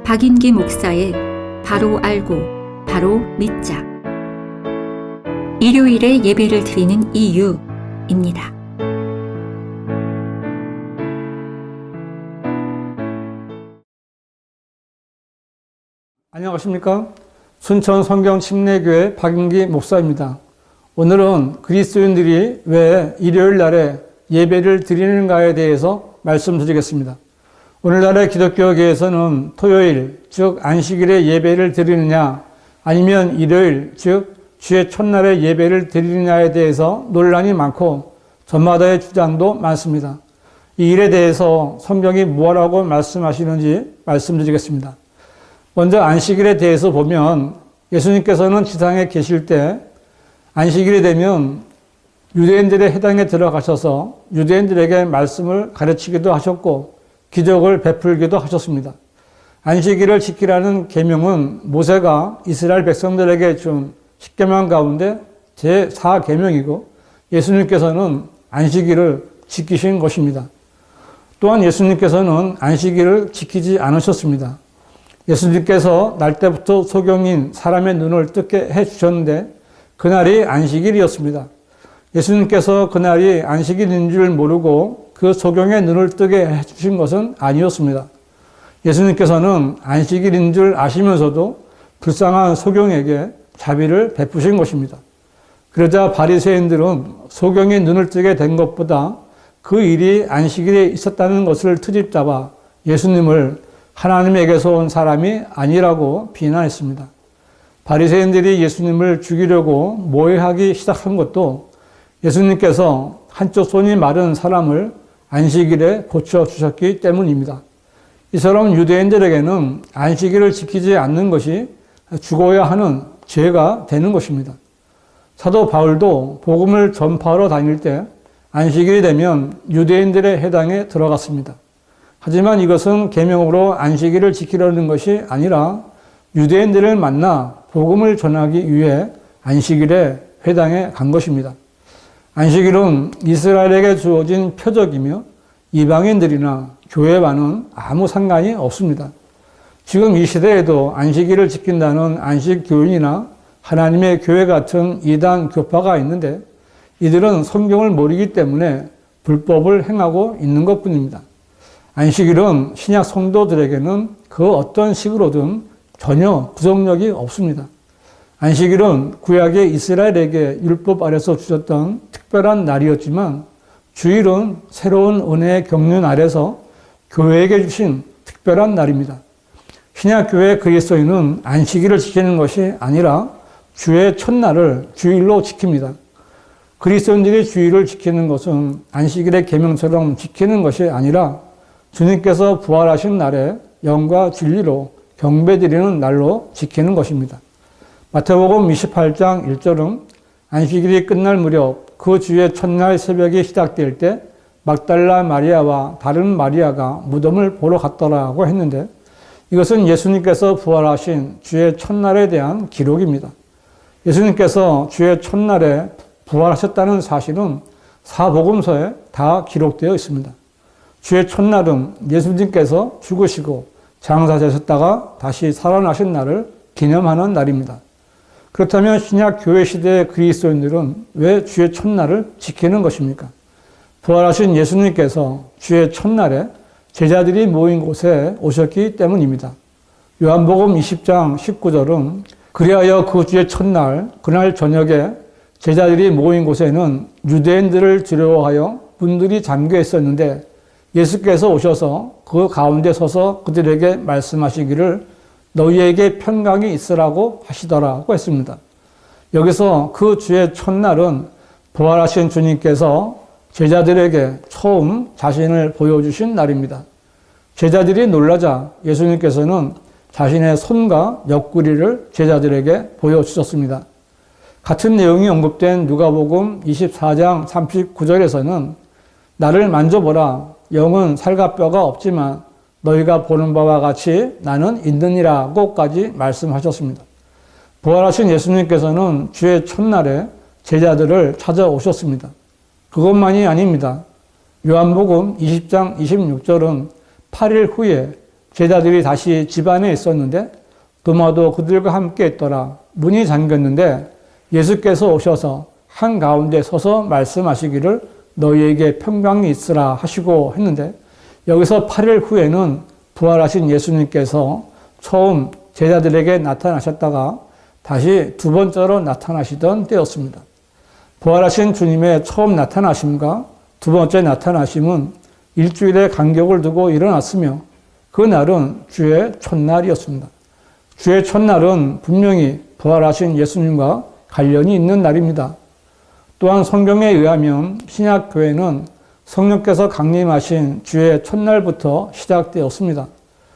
박인기 목사의 바로 알고 바로 믿자. 일요일에 예배를 드리는 이유입니다. 안녕하십니까? 순천 성경침례교회 박인기 목사입니다. 오늘은 그리스도인들이 왜 일요일 날에 예배를 드리는가에 대해서 말씀드리겠습니다. 오늘날의 기독교계에서는 토요일, 즉 안식일에 예배를 드리느냐 아니면 일요일, 즉 주의 첫날에 예배를 드리느냐에 대해서 논란이 많고 전마다의 주장도 많습니다. 이 일에 대해서 성경이 무엇라고 말씀하시는지 말씀드리겠습니다. 먼저 안식일에 대해서 보면 예수님께서는 지상에 계실 때 안식일이 되면 유대인들의 회당에 들어가셔서 유대인들에게 말씀을 가르치기도 하셨고 기적을 베풀기도 하셨습니다. 안식일을 지키라는 계명은 모세가 이스라엘 백성들에게 준 10계명 가운데 제4계명이고 예수님께서는 안식일을 지키신 것입니다. 또한 예수님께서는 안식일을 지키지 않으셨습니다. 예수님께서 날 때부터 소경인 사람의 눈을 뜨게 해주셨는데 그날이 안식일이었습니다. 예수님께서 그날이 안식일인 줄 모르고 그 소경의 눈을 뜨게 해주신 것은 아니었습니다. 예수님께서는 안식일인 줄 아시면서도 불쌍한 소경에게 자비를 베푸신 것입니다. 그러자 바리새인들은 소경이 눈을 뜨게 된 것보다 그 일이 안식일에 있었다는 것을 트집잡아 예수님을 하나님에게서 온 사람이 아니라고 비난했습니다. 바리새인들이 예수님을 죽이려고 모해하기 시작한 것도 예수님께서 한쪽 손이 마른 사람을 안식일에 고쳐주셨기 때문입니다. 이처럼 유대인들에게는 안식일을 지키지 않는 것이 죽어야 하는 죄가 되는 것입니다. 사도 바울도 복음을 전파하러 다닐 때 안식일이 되면 유대인들의 회당에 들어갔습니다. 하지만 이것은 계명으로 안식일을 지키려는 것이 아니라 유대인들을 만나 복음을 전하기 위해 안식일에 회당에 간 것입니다. 안식일은 이스라엘에게 주어진 표적이며 이방인들이나 교회와는 아무 상관이 없습니다. 지금 이 시대에도 안식일을 지킨다는 안식교인이나 하나님의 교회 같은 이단 교파가 있는데 이들은 성경을 모르기 때문에 불법을 행하고 있는 것뿐입니다. 안식일은 신약 성도들에게는 그 어떤 식으로든 전혀 부정력이 없습니다. 안식일은 구약의 이스라엘에게 율법 아래서 주셨던 특별한 날이었지만 주일은 새로운 은혜의 경륜 아래서 교회에게 주신 특별한 날입니다. 신약교회 그리스도인은 안식일을 지키는 것이 아니라 주의 첫날을 주일로 지킵니다. 그리스도인들이 주일을 지키는 것은 안식일의 계명처럼 지키는 것이 아니라 주님께서 부활하신 날에 영과 진리로 경배드리는 날로 지키는 것입니다. 마태복음 28장 1절은 안식일이 끝날 무렵 그 주의 첫날 새벽이 시작될 때 막달라 마리아와 다른 마리아가 무덤을 보러 갔더라고 했는데 이것은 예수님께서 부활하신 주의 첫날에 대한 기록입니다. 예수님께서 주의 첫날에 부활하셨다는 사실은 사복음서에 다 기록되어 있습니다. 주의 첫날은 예수님께서 죽으시고 장사되셨다가 다시 살아나신 날을 기념하는 날입니다. 그렇다면 신약 교회 시대의 그리스도인들은 왜 주의 첫날을 지키는 것입니까? 부활하신 예수님께서 주의 첫날에 제자들이 모인 곳에 오셨기 때문입니다. 요한복음 20장 19절은 그리하여 그 주의 첫날 그날 저녁에 제자들이 모인 곳에는 유대인들을 두려워하여 문들이 잠겨 있었는데 예수께서 오셔서 그 가운데 서서 그들에게 말씀하시기를 너희에게 평강이 있으라고 하시더라고 했습니다. 여기서 그 주의 첫날은 부활하신 주님께서 제자들에게 처음 자신을 보여주신 날입니다. 제자들이 놀라자 예수님께서는 자신의 손과 옆구리를 제자들에게 보여주셨습니다. 같은 내용이 언급된 누가복음 24장 39절에서는 나를 만져보라. 영은 살과 뼈가 없지만 너희가 보는 바와 같이 나는 있느니라고까지 말씀하셨습니다. 부활하신 예수님께서는 주의 첫날에 제자들을 찾아오셨습니다. 그것만이 아닙니다. 요한복음 20장 26절은 8일 후에 제자들이 다시 집 안에 있었는데 도마도 그들과 함께 있더라. 문이 잠겼는데 예수께서 오셔서 한가운데 서서 말씀하시기를 너희에게 평강이 있으라 하시고 했는데, 여기서 8일 후에는 부활하신 예수님께서 처음 제자들에게 나타나셨다가 다시 두 번째로 나타나시던 때였습니다. 부활하신 주님의 처음 나타나심과 두 번째 나타나심은 일주일의 간격을 두고 일어났으며 그날은 주의 첫날이었습니다. 주의 첫날은 분명히 부활하신 예수님과 관련이 있는 날입니다. 또한 성경에 의하면 신약교회는 성령께서 강림하신 주의 첫날부터 시작되었습니다.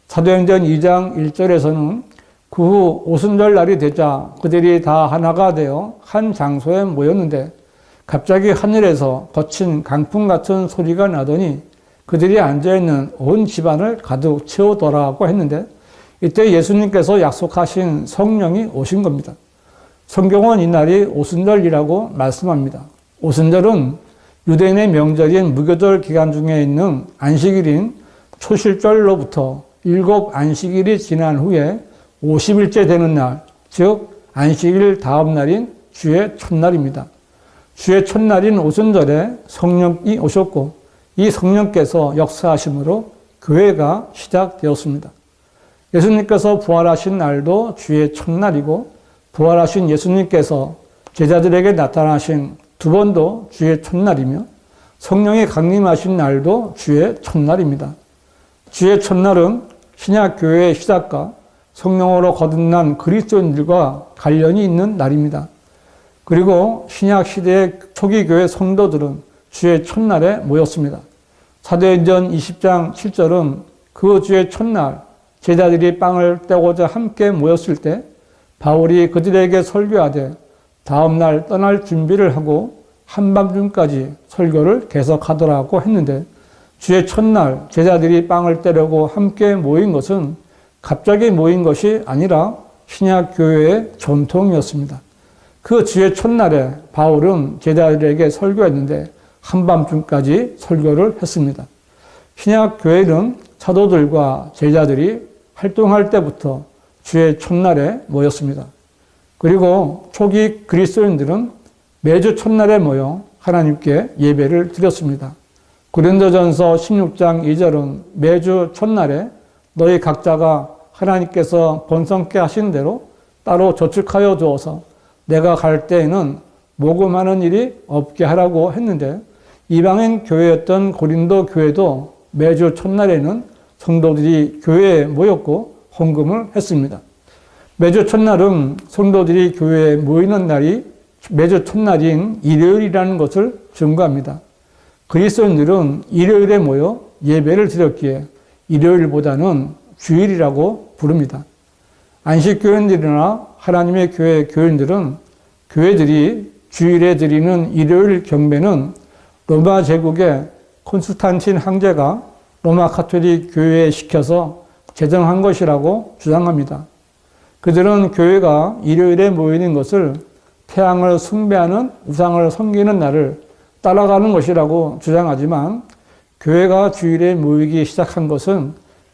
사도행전 2장 1절에서는 그 후 오순절 날이 되자 그들이 다 하나가 되어 한 장소에 모였는데 갑자기 하늘에서 거친 강풍 같은 소리가 나더니 그들이 앉아있는 온 집안을 가득 채우더라고 했는데, 이때 예수님께서 약속하신 성령이 오신 겁니다. 성경은 이날이 오순절이라고 말씀합니다. 오순절은 유대인의 명절인 무교절 기간 중에 있는 안식일인 초실절로부터 7 안식일이 지난 후에 50일째 되는 날, 즉 안식일 다음 날인 주의 첫날입니다. 주의 첫날인 오순절에 성령이 오셨고 이 성령께서 역사하심으로 교회가 시작되었습니다. 예수님께서 부활하신 날도 주의 첫날이고 부활하신 예수님께서 제자들에게 나타나신 두 번도 주의 첫날이며 성령이 강림하신 날도 주의 첫날입니다. 주의 첫날은 신약교회의 시작과 성령으로 거듭난 그리스도인들과 관련이 있는 날입니다. 그리고 신약시대의 초기교회 성도들은 주의 첫날에 모였습니다. 사도행전 20장 7절은 그 주의 첫날 제자들이 빵을 떼고자 함께 모였을 때 바울이 그들에게 설교하되 다음날 떠날 준비를 하고 한밤중까지 설교를 계속하더라고 했는데, 주의 첫날 제자들이 빵을 떼려고 함께 모인 것은 갑자기 모인 것이 아니라 신약교회의 전통이었습니다. 그 주의 첫날에 바울은 제자들에게 설교했는데 한밤중까지 설교를 했습니다. 신약교회는 사도들과 제자들이 활동할 때부터 주의 첫날에 모였습니다. 그리고 초기 그리스도인들은 매주 첫날에 모여 하나님께 예배를 드렸습니다. 고린도전서 16장 2절은 매주 첫날에 너희 각자가 하나님께서 번성케 하신 대로 따로 저축하여 주어서 내가 갈 때에는 모금하는 일이 없게 하라고 했는데, 이방인 교회였던 고린도 교회도 매주 첫날에는 성도들이 교회에 모였고 헌금을 했습니다. 매주 첫날은 성도들이 교회에 모이는 날이 매주 첫날인 일요일이라는 것을 증거합니다. 그리스도인들은 일요일에 모여 예배를 드렸기에 일요일보다는 주일이라고 부릅니다. 안식교인들이나 하나님의 교회 교인들은 교회들이 주일에 드리는 일요일 경배는 로마 제국의 콘스탄틴 황제가 로마 가톨릭 교회에 시켜서 제정한 것이라고 주장합니다. 그들은 교회가 일요일에 모이는 것을 태양을 숭배하는 우상을 섬기는 날을 따라가는 것이라고 주장하지만, 교회가 주일에 모이기 시작한 것은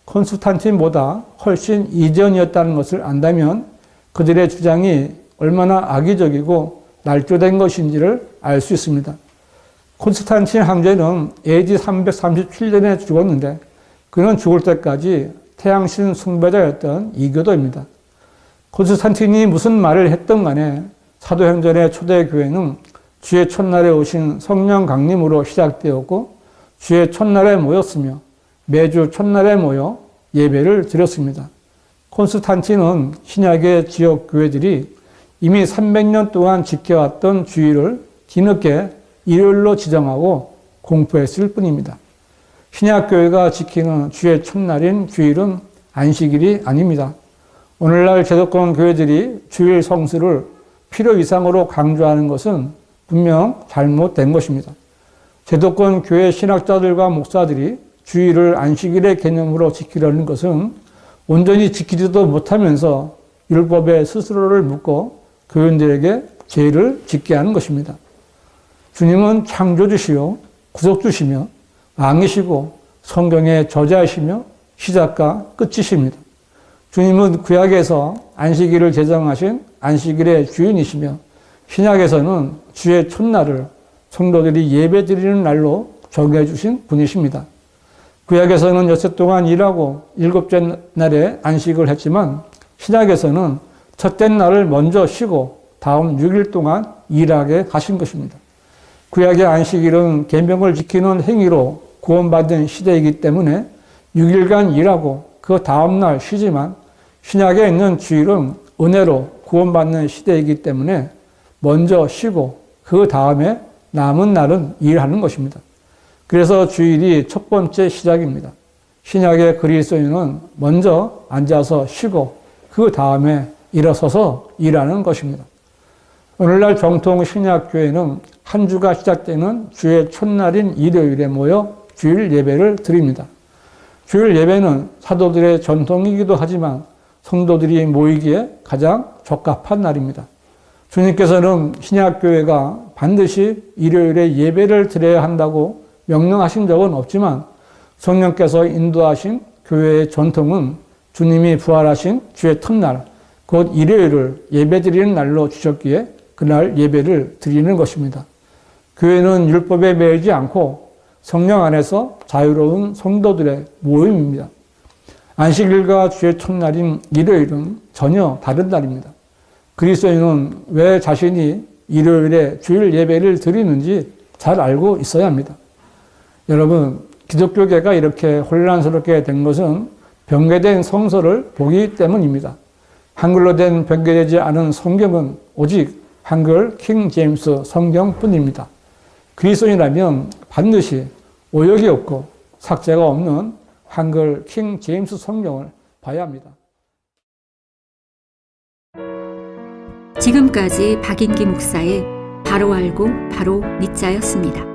콘스탄틴보다 훨씬 이전이었다는 것을 안다면 그들의 주장이 얼마나 악의적이고 날조된 것인지를 알 수 있습니다. 콘스탄틴 황제는 AD 337년에 죽었는데 그는 죽을 때까지 태양신 숭배자였던 이교도입니다. 콘스탄틴이 무슨 말을 했든 간에 사도행전의 초대교회는 주의 첫날에 오신 성령 강림으로 시작되었고 주의 첫날에 모였으며 매주 첫날에 모여 예배를 드렸습니다. 콘스탄틴은 신약의 지역 교회들이 이미 300년 동안 지켜왔던 주일을 뒤늦게 일요일로 지정하고 공포했을 뿐입니다. 신약교회가 지키는 주의 첫날인 주일은 안식일이 아닙니다. 오늘날 제도권 교회들이 주일 성수를 필요 이상으로 강조하는 것은 분명 잘못된 것입니다. 제도권 교회 신학자들과 목사들이 주일을 안식일의 개념으로 지키려는 것은 온전히 지키지도 못하면서 율법에 스스로를 묶고 교인들에게 죄를 짓게 하는 것입니다. 주님은 창조주시요 구속주시며 왕이시고 성경의 저자이시며 시작과 끝이십니다. 주님은 구약에서 안식일을 제정하신 안식일의 주인이시며 신약에서는 주의 첫날을 성도들이 예배드리는 날로 정해주신 분이십니다. 구약에서는 여섯 동안 일하고 일곱째 날에 안식을 했지만 신약에서는 첫째 날을 먼저 쉬고 다음 6일 동안 일하게 하신 것입니다. 구약의 안식일은 계명을 지키는 행위로 구원받은 시대이기 때문에 6일간 일하고 그 다음 날 쉬지만 신약에 있는 주일은 은혜로 구원받는 시대이기 때문에 먼저 쉬고 그 다음에 남은 날은 일하는 것입니다. 그래서 주일이 첫 번째 시작입니다. 신약의 그리스도인은 먼저 앉아서 쉬고 그 다음에 일어서서 일하는 것입니다. 오늘날 정통 신약교회는 한 주가 시작되는 주의 첫날인 일요일에 모여 주일 예배를 드립니다. 주일 예배는 사도들의 전통이기도 하지만 성도들이 모이기에 가장 적합한 날입니다. 주님께서는 신약교회가 반드시 일요일에 예배를 드려야 한다고 명령하신 적은 없지만 성령께서 인도하신 교회의 전통은 주님이 부활하신 주의 첫날, 곧 일요일을 예배드리는 날로 주셨기에 그날 예배를 드리는 것입니다. 교회는 율법에 매이지 않고 성령 안에서 자유로운 성도들의 모임입니다. 안식일과 주의 첫날인 일요일은 전혀 다른 날입니다. 그리스도인은 왜 자신이 일요일에 주일 예배를 드리는지 잘 알고 있어야 합니다. 여러분, 기독교계가 이렇게 혼란스럽게 된 것은 변개된 성서를 보기 때문입니다. 한글로 된 변개되지 않은 성경은 오직 한글 킹 제임스 성경뿐입니다. 그리스도인이라면 반드시 오역이 없고 삭제가 없는 한글 킹 제임스 성경을 봐야 합니다. 지금까지 박인기 목사의 바로 알고 바로 믿자였습니다.